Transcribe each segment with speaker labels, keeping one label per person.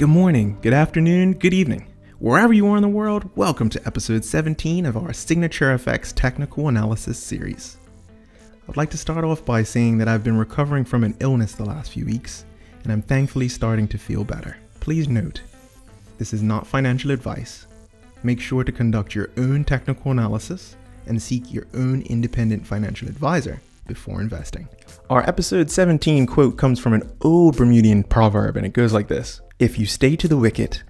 Speaker 1: Good morning, good afternoon, good evening. Wherever you are in the world, welcome to episode 17 of our Signature FX Technical Analysis series. I'd like to start off by saying that I've been recovering from an illness the last few weeks, and I'm thankfully starting to feel better. Please note, this is not financial advice. Make sure to conduct your own technical analysis and seek your own independent financial advisor before investing. Our episode 17 quote comes from an old Bermudian proverb, and it goes like this: "If you stay to the wicket,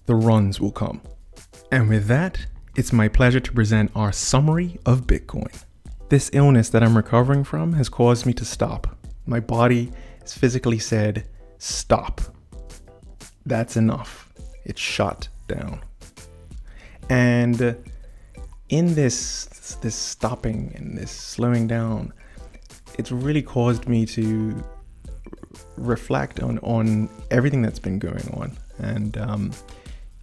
Speaker 1: the runs will come." And with that, it's my pleasure to present our summary of Bitcoin. This illness that I'm recovering from has caused me to stop. My body has physically said, stop. That's enough. It's shut down. And in this stopping and this slowing down, it's really caused me to reflect on everything that's been going on. And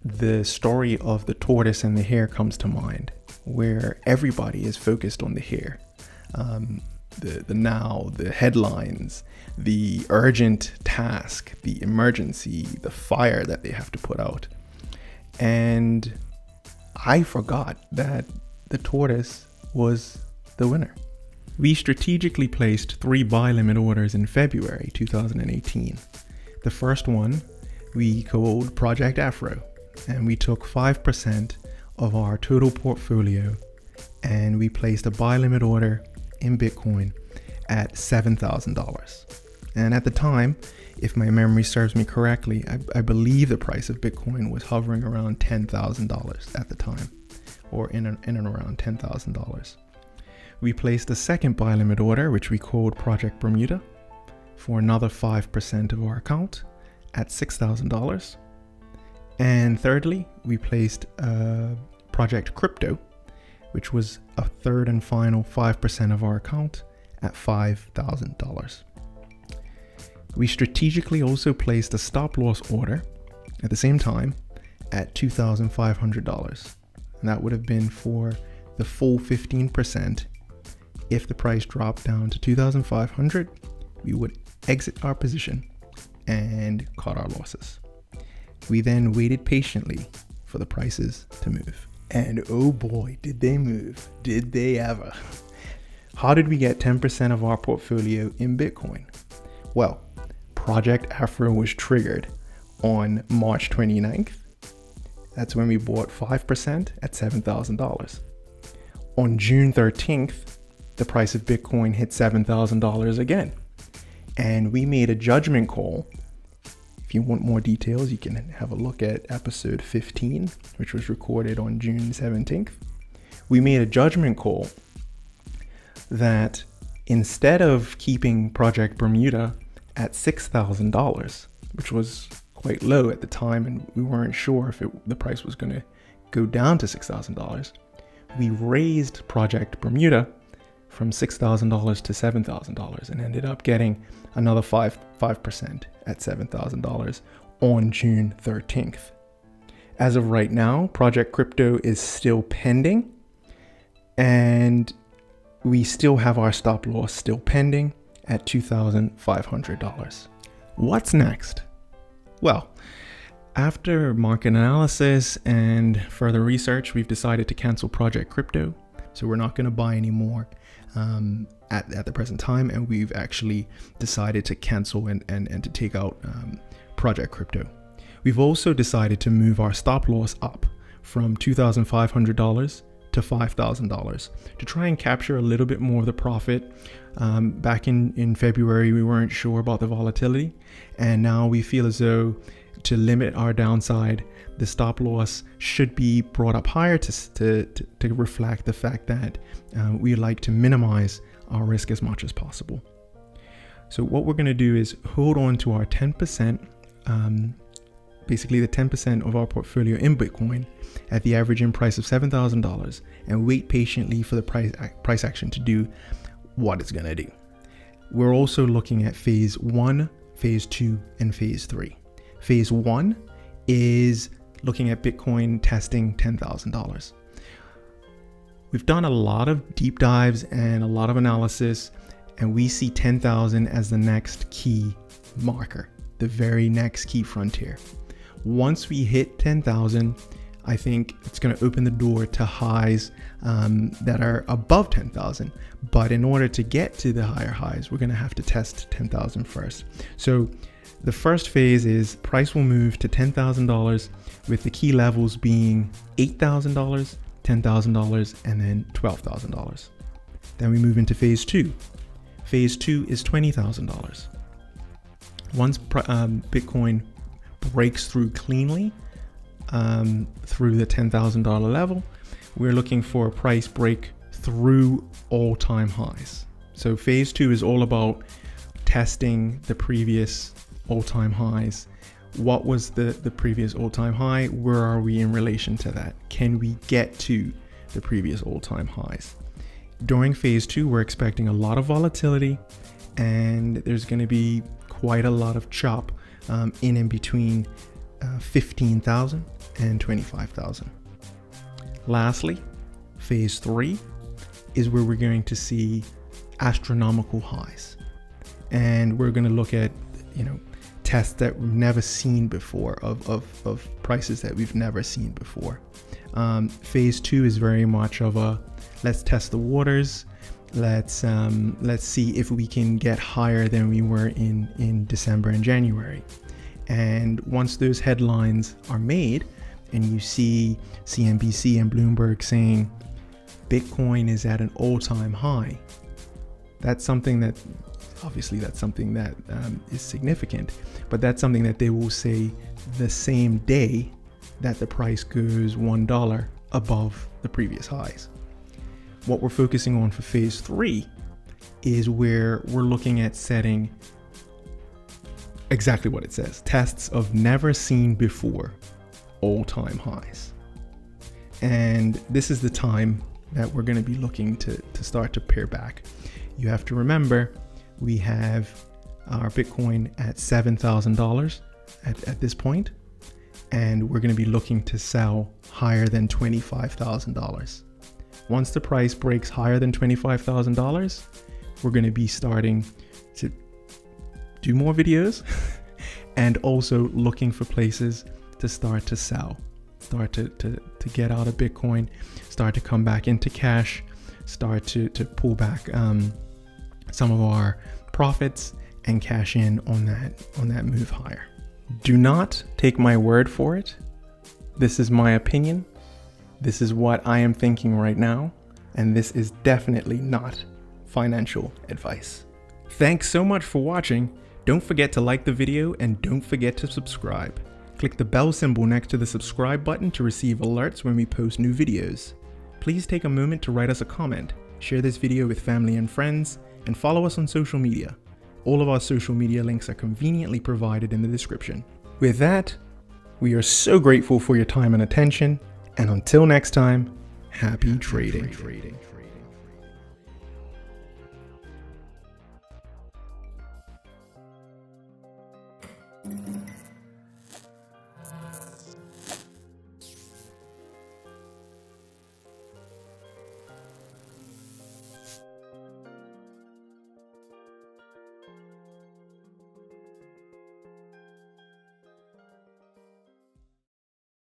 Speaker 1: the story of the tortoise and the hare comes to mind, where everybody is focused on the hare. The headlines, the urgent task, the emergency, the fire that they have to put out. And I forgot that the tortoise was the winner. We strategically placed 3 buy limit orders in February 2018. The first one we called Project Afro, and we took 5% of our total portfolio, and we placed a buy limit order in Bitcoin at $7,000. And at the time, if my memory serves me correctly, I believe the price of Bitcoin was hovering around $10,000 at the time, or in and around $10,000. We placed a second buy limit order, which we called Project Bermuda, for another 5% of our account at $6,000. And thirdly, we placed Project Crypto, which was a third and final 5% of our account at $5,000. We strategically also placed a stop loss order at the same time at $2,500. And that would have been for the full 15%. If the price dropped down to $2,500, we would exit our position and cut our losses. We then waited patiently for the prices to move. And oh boy, did they move. Did they ever. How did we get 10% of our portfolio in Bitcoin? Well, Project Afro was triggered on March 29th. That's when we bought 5% at $7,000. On June 13th, the price of Bitcoin hit $7,000 again. And we made a judgment call. If you want more details, you can have a look at episode 15, which was recorded on June 17th. We made a judgment call that instead of keeping Project Bermuda at $6,000, which was quite low at the time, and we weren't sure if the price was going to go down to $6,000, we raised Project Bermuda from $6,000 to $7,000 and ended up getting another 5% at $7,000 on June 13th. As of right now, Project Crypto is still pending, and we still have our stop loss still pending at $2,500. What's next? Well, after market analysis and further research, we've decided to cancel Project Crypto. So we're not going to buy any more at the present time, and we've actually decided to cancel and to take out Project Crypto. We've also decided to move our stop loss up from $2,500 to $5,000 to try and capture a little bit more of the profit. Back in February, we weren't sure about the volatility, and now we feel as though to limit our downside, the stop loss should be brought up higher to reflect the fact that we like to minimize our risk as much as possible. So what we're going to do is hold on to our 10%, basically the 10% of our portfolio in Bitcoin at the average in price of $7,000, and wait patiently for the price action to do what it's going to do. We're also looking at phase 1, phase 2, and phase 3. Phase 1 is looking at Bitcoin testing $10,000. We've done a lot of deep dives and a lot of analysis, and we see 10,000 as the next key marker, the very next key frontier. Once we hit 10,000, I think it's going to open the door to highs that are above 10,000. But in order to get to the higher highs, we're going to have to test 10,000 first. So the first phase is price will move to $10,000 with the key levels being $8,000, $10,000, and then $12,000. Then we move into phase two. Phase two is $20,000. Once Bitcoin breaks through cleanly through the $10,000 level, we're looking for a price break through all-time highs. So phase two is all about testing the previous all-time highs. What was the previous all-time high? Where are we in relation to that? Can we get to the previous all-time highs? During phase two, we're expecting a lot of volatility, and there's going to be quite a lot of chop in between 15,000 and 25,000. Lastly, phase three is where we're going to see astronomical highs, and we're going to look at tests that we've never seen before of prices that we've never seen before. Phase two is very much of a let's test the waters. Let's see if we can get higher than we were in December and January. And once those headlines are made and you see CNBC and Bloomberg saying Bitcoin is at an all-time high, that's something that is significant, but that's something that they will say the same day that the price goes $1 above the previous highs. What we're focusing on for phase three is where we're looking at setting exactly what it says, tests of never seen before all-time highs. And this is the time that we're going to be looking to start to pare back. You have to remember, we have our Bitcoin at $7,000 at this point, and we're going to be looking to sell higher than $25,000. Once the price breaks higher than $25,000, we're going to be starting to do more videos and also looking for places to start to sell, start to get out of Bitcoin, start to come back into cash, start to pull back some of our profits and cash in on that move higher. Do not take my word for it. This is my opinion. This is what I am thinking right now, and this is definitely not financial advice. Thanks so much for watching. Don't forget to like the video and don't forget to subscribe. Click the bell symbol next to the subscribe button to receive alerts when we post new videos. Please take a moment to write us a comment, share this video with family and friends, and follow us on social media. All of our social media links are conveniently provided in the description. With that, we are so grateful for your time and attention, and until next time, happy trading.